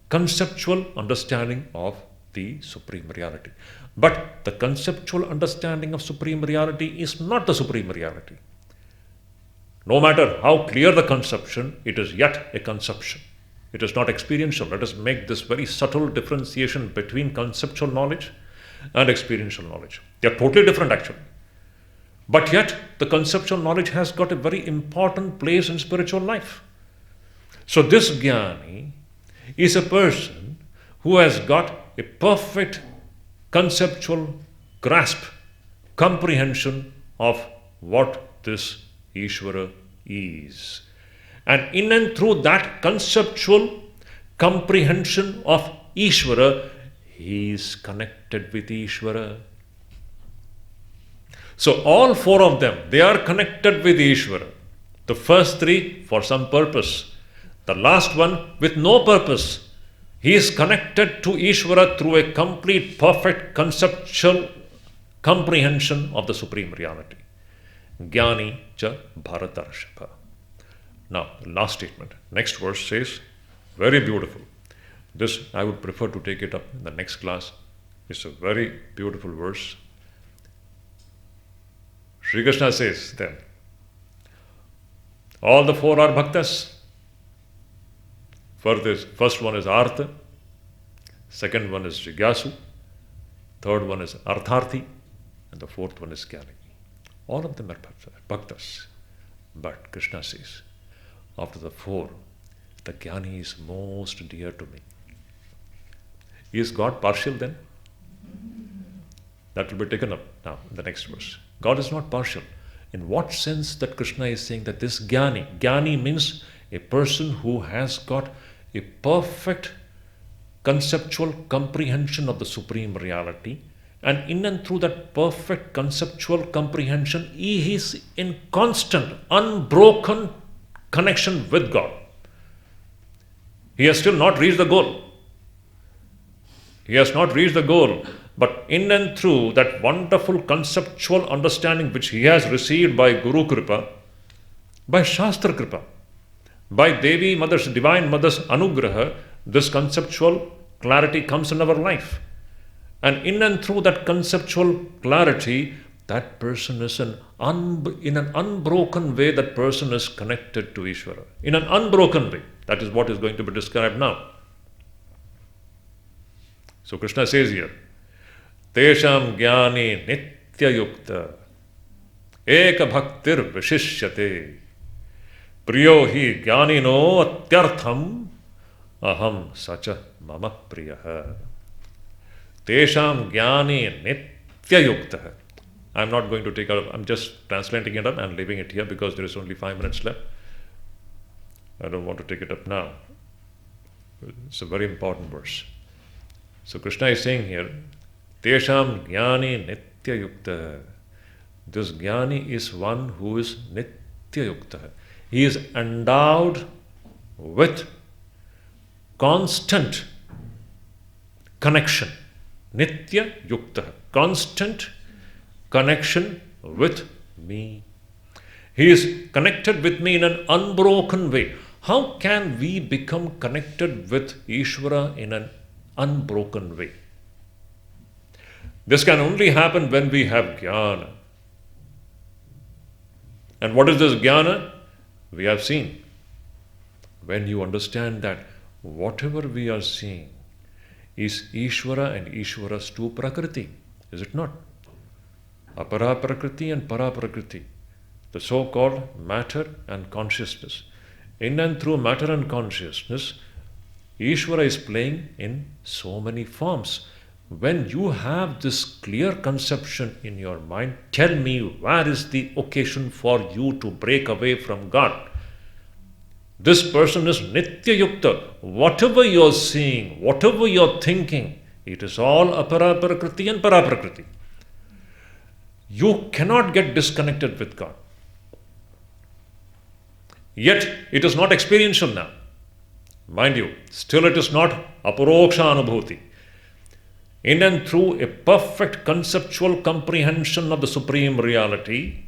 conceptual understanding of the Supreme Reality. But the conceptual understanding of Supreme Reality is not the Supreme Reality. No matter how clear the conception, it is yet a conception. It is not experiential. Let us make this very subtle differentiation between conceptual knowledge and experiential knowledge. They are totally different actually. But yet, the conceptual knowledge has got a very important place in spiritual life. So this Jnani is a person who has got a perfect conceptual grasp, comprehension of what this Ishvara is. And in and through that conceptual comprehension of Ishvara, he is connected with Ishvara. So all four of them, they are connected with Ishvara. The first three for some purpose. The last one with no purpose. He is connected to Ishvara through a complete, perfect conceptual comprehension of the Supreme Reality. Jnani cha Bharatarshapa. Now, the last statement. Next verse says, very beautiful. This I would prefer to take it up in the next class. It's a very beautiful verse. Sri Krishna says then, all the four are bhaktas. First one is Artha, second one is Jigyasu, third one is Artharthi, and the fourth one is Jnani. All of them are bhaktas. But Krishna says, after the four, the Jnani is most dear to me. Is God partial then? That will be taken up now in the next verse. God is not partial. In what sense that Krishna is saying that this Jnani means a person who has got a perfect conceptual comprehension of the Supreme Reality, and in and through that perfect conceptual comprehension, he is in constant, unbroken connection with God. He has still not reached the goal. He has not reached the goal, but in and through that wonderful conceptual understanding which he has received by Guru Kripa, by Shastra Kripa, by Devi Mother's, Divine Mother's Anugraha, this conceptual clarity comes in our life. And in and through that conceptual clarity, that person is in an unbroken way, that person is connected to Ishvara. In an unbroken way. That is what is going to be described now. So Krishna says here, Tesham Jnani Nitya Yukta Eka Bhaktir Vishishyate Priyo Hi Jnanino Atyartham Aham Sacha Mama Priyaha. Tesham Jnani Nitya Yukta. I'm not going to take out, I'm just translating it up and leaving it here because there is only 5 minutes left. I don't want to take it up now. It's a very important verse. So Krishna is saying here, Tesham Jnani Nitya Yukta. This Jnani is one who is Nitya Yukta. He is endowed with constant connection. Nitya Yukta. Constant connection with me. He is connected with me in an unbroken way. How can we become connected with Ishvara in an unbroken way? This can only happen when we have jnana. And what is this jnana? We have seen. When you understand that whatever we are seeing is Ishvara and Ishvara's two Prakriti, is it not? Apara Prakriti and Para Prakriti, the so-called matter and consciousness. In and through matter and consciousness, Ishvara is playing in so many forms. When you have this clear conception in your mind, tell me where is the occasion for you to break away from God? This person is Nitya Yukta. Whatever you are seeing, whatever you are thinking, it is all Apara Prakriti and Para Prakriti. You cannot get disconnected with God. Yet, it is not experiential now. Mind you, still it is not aparoksha anubhuti. In and through a perfect conceptual comprehension of the Supreme Reality,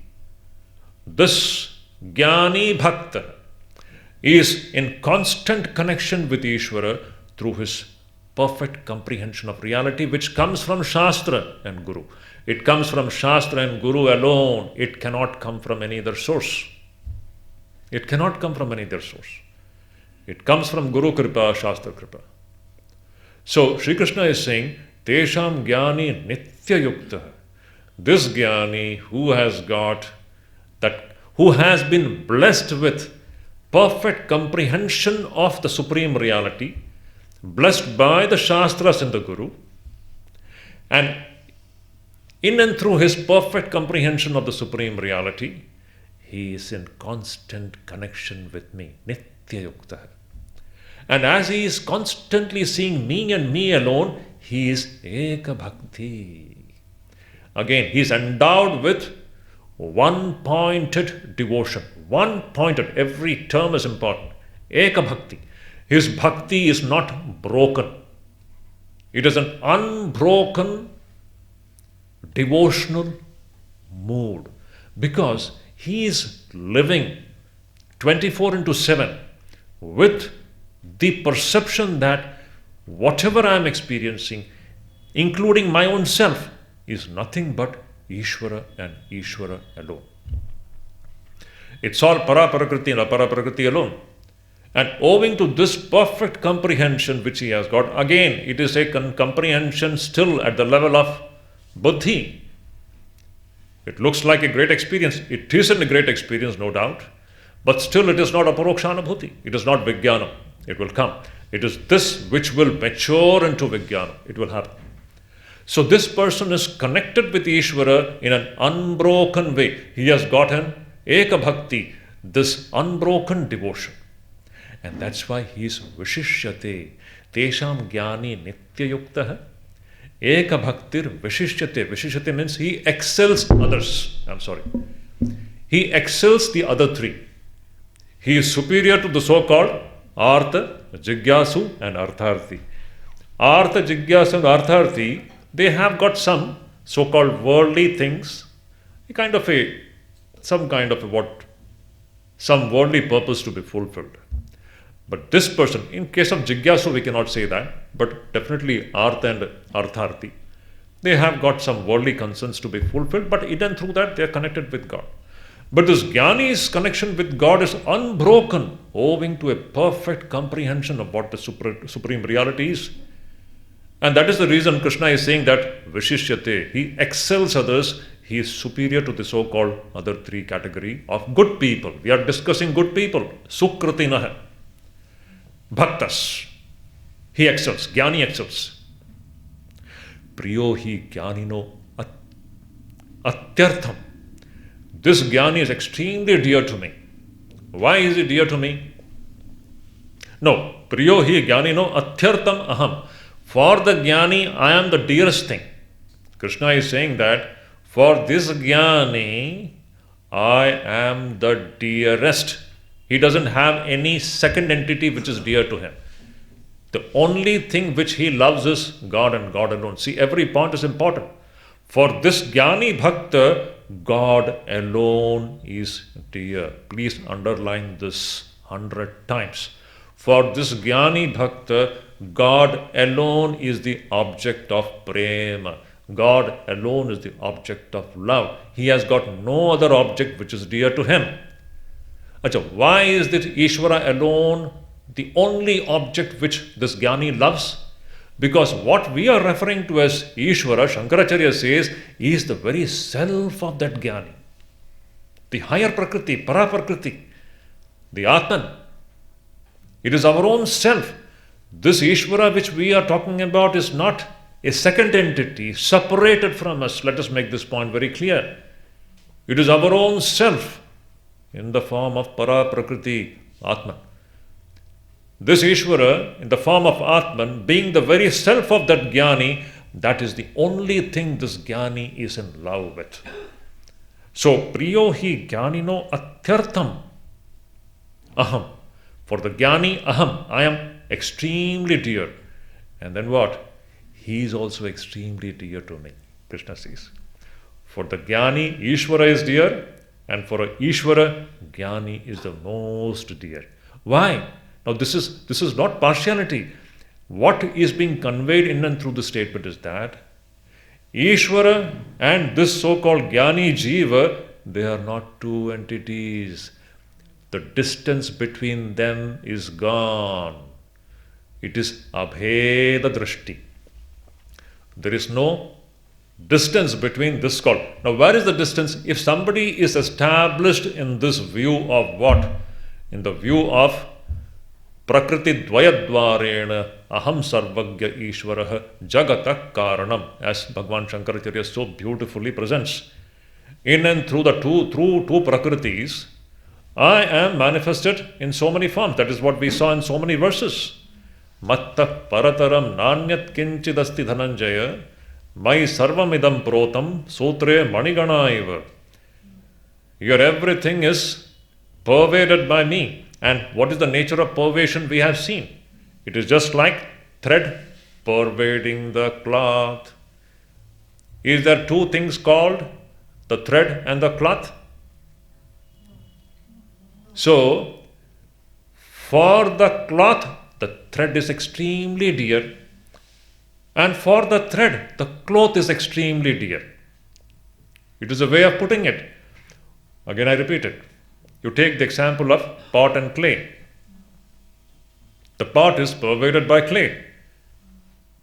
this Jnani Bhakta is in constant connection with Ishvara through his perfect comprehension of reality, which comes from Shastra and Guru. It comes from Shastra and Guru alone. It cannot come from any other source. It cannot come from any other source. It comes from Guru Kripa, Shastra Kripa. So, Sri Krishna is saying, Tesham Jnani Nitya Yukta. This Jnani who has been blessed with perfect comprehension of the Supreme Reality, blessed by the Shastras and the Guru, and in and through his perfect comprehension of the Supreme Reality, he is in constant connection with me, Nitya Yukta. And as he is constantly seeing me and me alone, he is Eka Bhakti. Again, he is endowed with one-pointed devotion. One-pointed, every term is important. Eka bhakti. His bhakti is not broken. It is an unbroken devotional mood because he is living 24 into 7 with the perception that whatever I am experiencing, including my own self, is nothing but Ishvara and Ishvara alone. It's all Para-Prakriti and Apara-Prakriti alone. And owing to this perfect comprehension which he has got, again, it is a comprehension still at the level of buddhi. It looks like a great experience. It isn't a great experience, no doubt. But still it is not aparokshanabhuti. It is not vijnana. It will come. It is this which will mature into vijnana. It will happen. So this person is connected with Ishvara in an unbroken way. He has gotten eka bhakti, this unbroken devotion. And that's why he is vishishyate. Tesham jnani nityayuktaha. Eka bhaktir vishishyate. Vishishyate means he excels others. He excels the other three. He is superior to the so-called Artha, Jigyasu and Artharthi. Artha, Jigyasu and Artharthi, they have got some so-called worldly things, some worldly purpose to be fulfilled. But this person, in case of Jigyasu, we cannot say that, but definitely Artha and Artharthi, they have got some worldly concerns to be fulfilled, but even through that they are connected with God. But this Jnani's connection with God is unbroken, owing to a perfect comprehension of what the supreme reality is. And that is the reason Krishna is saying that Vishishyate, he excels others, he is superior to the so-called other three category of good people. We are discussing good people, Sukritinaha. Bhaktas, he excels, Jnani excels. Priyo hi Jnanino atyartham. This Jnani is extremely dear to me. Why is he dear to me? No, Priyo hi Jnanino atyartham aham. For the Jnani, I am the dearest thing. Krishna is saying that for this Jnani, I am the dearest. He doesn't have any second entity which is dear to him. The only thing which he loves is God and God alone. See, every point is important. For this Jnani Bhakta, God alone is dear. Please underline this 100 times. For this Jnani Bhakta, God alone is the object of prema. God alone is the object of love. He has got no other object which is dear to him. Why is that Ishvara alone the only object which this Jnani loves? Because what we are referring to as Ishvara, Shankaracharya says, is the very self of that Jnani. The higher Prakriti, Para-Prakriti, the Atman. It is our own self. This Ishvara which we are talking about is not a second entity separated from us. Let us make this point very clear. It is our own self in the form of Para-Prakriti, Atman. This Ishvara, in the form of Atman, being the very self of that Jnani, that is the only thing this Jnani is in love with. So, Priyo hi Jnanino atyartham aham. For the Jnani, aham, I am extremely dear. And then what? He is also extremely dear to me, Krishna says. For the Jnani, Ishvara is dear, and for a Ishvara, Jnani is the most dear. Why? Now this is not partiality. What is being conveyed in and through the statement is that Ishvara and this so-called Jnani Jiva, they are not two entities. The distance between them is gone. It is abheda drishti. There is no distance between this called. Now where is the distance? If somebody is established in this view of what? In the view of Prakriti dvayadvarena aham sarvagya ishvaraha jagata karanam, as Bhagavan Shankaracharya so beautifully presents. In and through the two Prakritis, I am manifested in so many forms. That is what we saw in so many verses. Matta parataram nanyat kinchidasti dhananjaya mai sarvamidam protam sutre manigana eva. Your everything is pervaded by me. And what is the nature of pervasion we have seen? It is just like thread pervading the cloth. Is there two things called the thread and the cloth? So, for the cloth, the thread is extremely dear, and for the thread, the cloth is extremely dear. It is a way of putting it. Again, I repeat it. You take the example of pot and clay. The pot is pervaded by clay.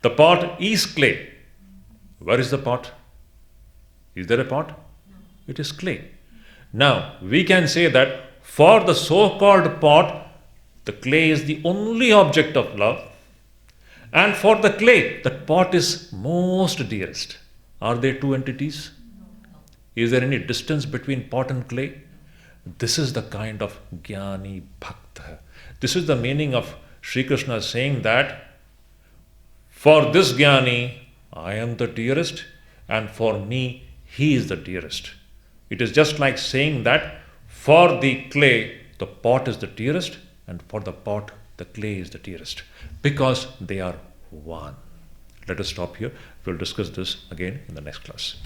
The pot is clay. Where is the pot? Is there a pot? It is clay. Now, we can say that for the so-called pot, the clay is the only object of love. And for the clay, that pot is most dearest. Are they two entities? Is there any distance between pot and clay? This is the kind of Jnani Bhakta. This is the meaning of Sri Krishna saying that for this Jnani, I am the dearest, and for me, he is the dearest. It is just like saying that for the clay, the pot is the dearest, and for the pot, the clay is the dearest, because they are one. Let us stop here. We'll discuss this again in the next class.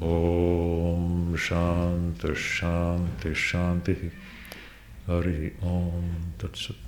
Om Shanti Shanti Shanti Hari Om Tat Sat.